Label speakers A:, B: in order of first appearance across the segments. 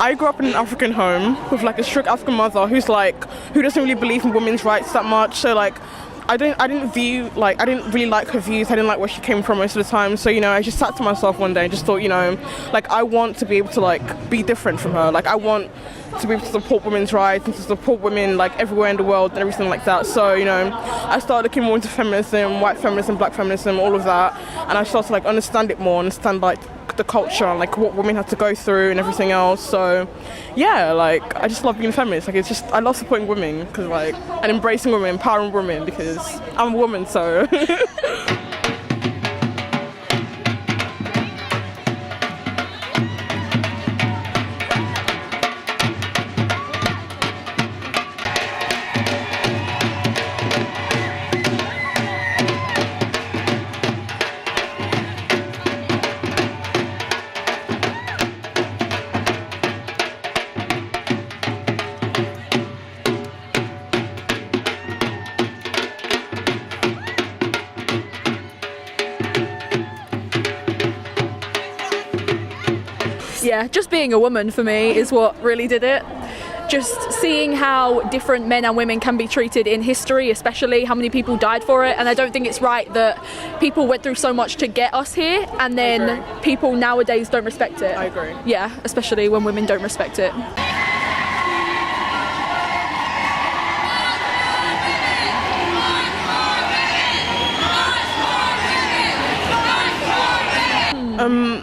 A: I grew up in an African home with like a strict African mother who doesn't really believe in women's rights that much. So like, I didn't really like her views. I didn't like where she came from most of the time. So, you know, I just sat to myself one day and just thought, you know, like, I want to be able to like be different from her. Like, I want to be able to support women's rights and to support women like everywhere in the world and everything like that. So, you know, I started looking more into feminism, white feminism, black feminism, all of that. And I started to like understand it more, understand like the culture and like what women had to go through and everything else. So yeah, like I just love being a feminist. Like it's just, I love supporting women because like, and embracing women, empowering women because I'm a woman, so.
B: Yeah, just being a woman for me is what really did it. Just seeing how different men and women can be treated in history, especially how many people died for it. And I don't think it's right that people went through so much to get us here and then people nowadays don't respect it.
A: I agree.
B: Yeah, especially when women don't respect it.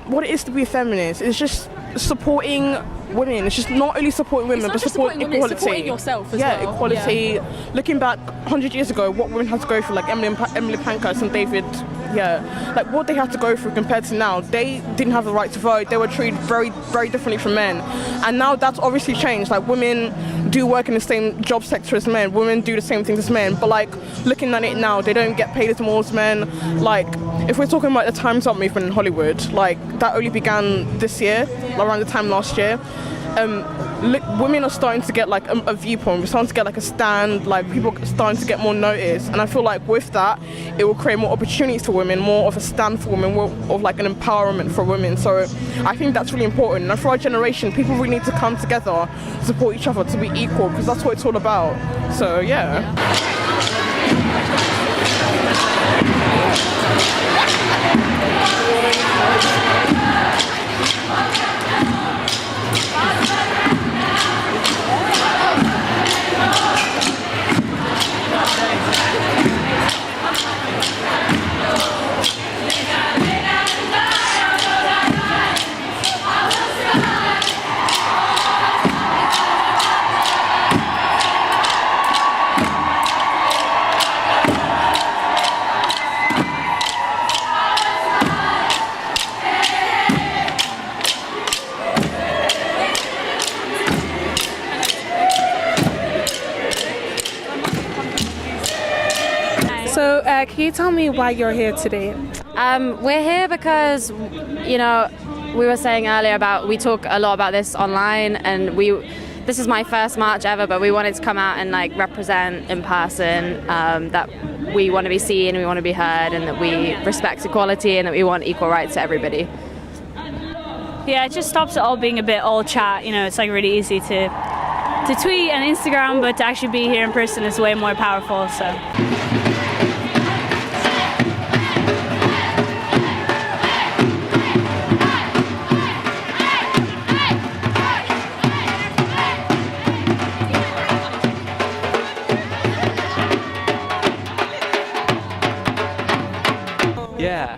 A: What it is to be a feminist is just supporting women. It's just not only supporting women, but supporting equality.
B: It's supporting yourself as well.
A: Equality. Yeah. Looking back 100 years ago, what women had to go through, like Emily Pankhurst and David, like what they had to go through compared to now. They didn't have the right to vote. They were treated very, very differently from men. And now that's obviously changed. Like women do work in the same job sector as men. Women do the same things as men. But like looking at it now, they don't get paid as much as men. Like if we're talking about the Time's Up movement in Hollywood, like that only began this year, around the time last year. Women are starting to get like a viewpoint. We're starting to get like a stand. Like people are starting to get more notice, and I feel like with that, it will create more opportunities for women, more of a stand for women, more of like an empowerment for women. So I think that's really important. And for our generation, people really need to come together, support each other, to be equal, because that's what it's all about. So yeah.
C: So can you tell me why you're here today?
D: We're here because, you know, we were saying earlier about, we talk a lot about this online, and this is my first march ever, but we wanted to come out and like represent in person that we want to be seen, we want to be heard, and that we respect equality and that we want equal rights to everybody.
E: Yeah, it just stops it all being a bit all chat. You know, it's like really easy to tweet and Instagram, but to actually be here in person is way more powerful. So.
F: Yeah,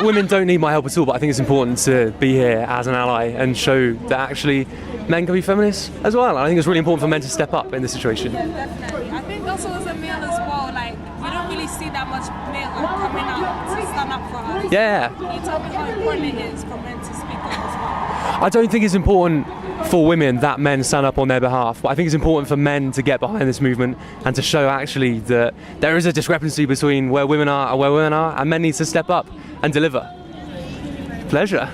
F: women don't need my help at all, but I think it's important to be here as an ally and show that actually men can be feminists as well. I think it's really important for men to step up in this situation.
C: Definitely. I think also as a male as well, like we don't really see that much male coming out to stand up for us.
F: Yeah.
C: Can you tell me how important it is for men to speak up as well?
F: I don't think it's important for women that men stand up on their behalf, but I think it's important for men to get behind this movement and to show actually that there is a discrepancy between where women are and where women are, and men need to step up and deliver. Pleasure.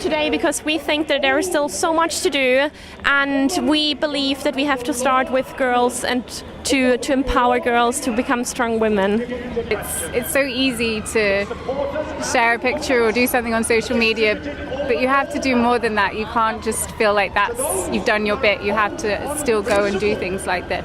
G: today because we think that there is still so much to do, and we believe that we have to start with girls and to empower girls to become strong women.
H: It's so easy to share a picture or do something on social media, but you have to do more than that. You can't just feel like you've done your bit. You have to still go and do things like this.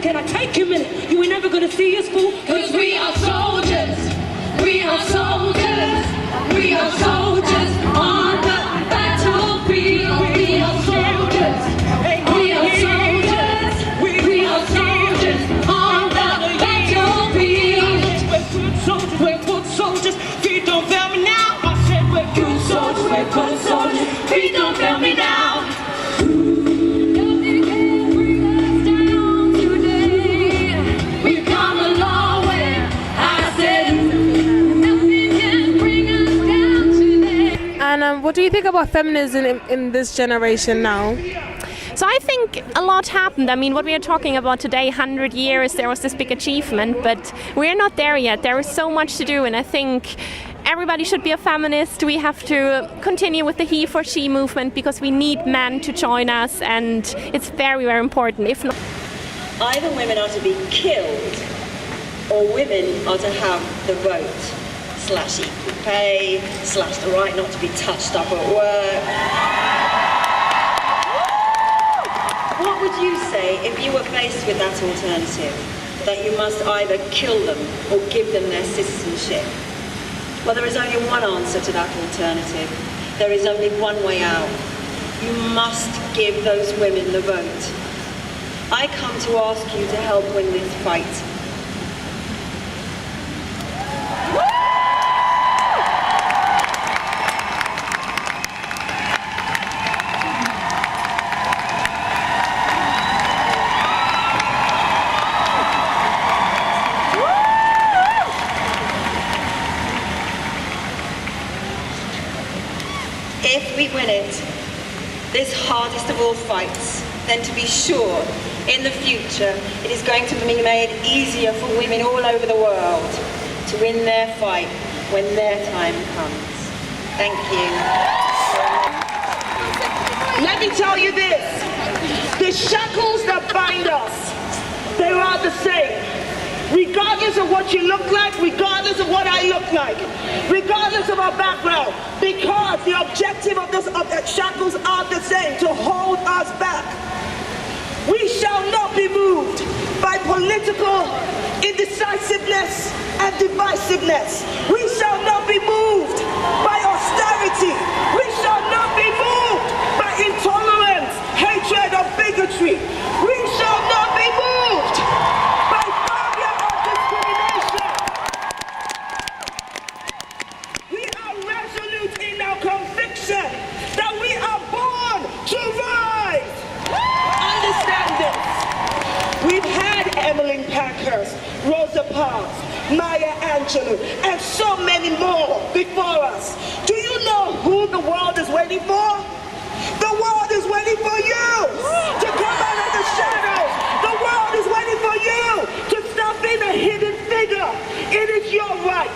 I: Can I take a minute? You ain't never gonna see us fool, cause we are soldiers. We are soldiers. We are soldiers on the battlefield. We are soldiers. We are soldiers. We are soldiers on the battlefield. We're good soldiers. We're good soldiers. Feet don't fail me now. I said we're good soldiers. We're good soldiers. Feet don't fail me now.
J: And what do you think about feminism in this generation now?
G: So I think a lot happened. I mean, what we are talking about today, 100 years, there was this big achievement, but we're not there yet. There is so much to do, and I think everybody should be a feminist. We have to continue with the he for she movement because we need men to join us, and it's very, very important. If not,
K: either women are to be killed or women are to have the vote. / equal pay, / the right not to be touched up at work. What would you say if you were faced with that alternative, that you must either kill them or give them their citizenship? Well, there is only one answer to that alternative. There is only one way out. You must give those women the vote. I come to ask you to help win this fight. If we win it, this hardest of all fights, then to be sure, in the future, it is going to be made easier for women all over the world to win their fight when their time comes. Thank you.
I: Let me tell you this. The shackles that bind us, they are the same. Regardless of what you look like, regardless of what I look like, regardless of our background, because the objective of the shackles are the same, to hold us back. We shall not be moved by political indecisiveness and divisiveness. We shall not be moved by austerity. We shall not be moved by intolerance, hatred, or bigotry. We shall not be moved by failure or discrimination. We are resolute in our conviction that we are born to rise. Understand this. We've had Emmeline Packer. Angelou, and so many more before us. Do you know who the world is waiting for? The world is waiting for you to come out of the shadows. The world is waiting for you to stop being a hidden figure. It is your right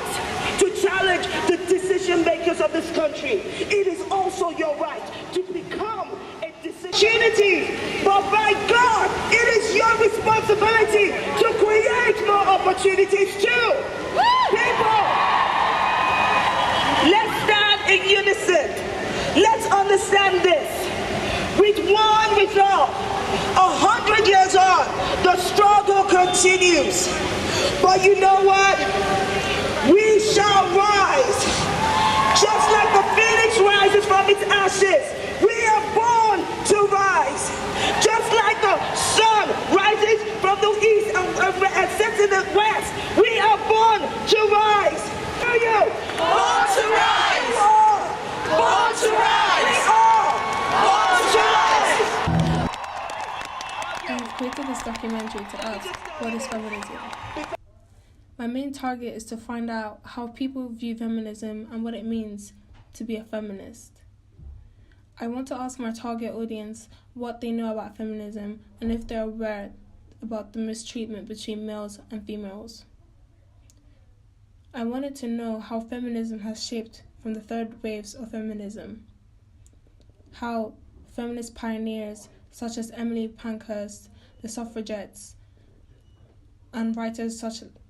I: to challenge the decision makers of this country. It is also your right to become a opportunity. But by God, it is your responsibility to create more opportunities too. People, let's stand in unison. Let's understand this. With one resolve, 100 years on, the struggle continues. But you know what? We shall rise. Just like the phoenix rises from its ashes, we are born to rise. Just like the sun rises from the east and sets in the west, we are born to rise. Are you? Born to rise. Born to rise. Born to rise.
J: I have created this documentary to ask, what is feminism? My main target is to find out how people view feminism and what it means to be a feminist. I want to ask my target audience what they know about feminism and if they're aware about the mistreatment between males and females. I wanted to know how feminism has shaped from the third waves of feminism, how feminist pioneers such as Emily Pankhurst, the suffragettes, and writers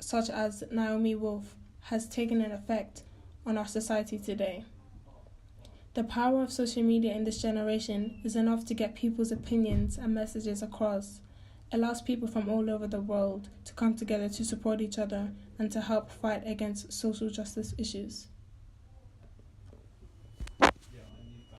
J: such as Naomi Wolf has taken an effect on our society today. The power of social media in this generation is enough to get people's opinions and messages across. It allows people from all over the world to come together to support each other and to help fight against social justice issues.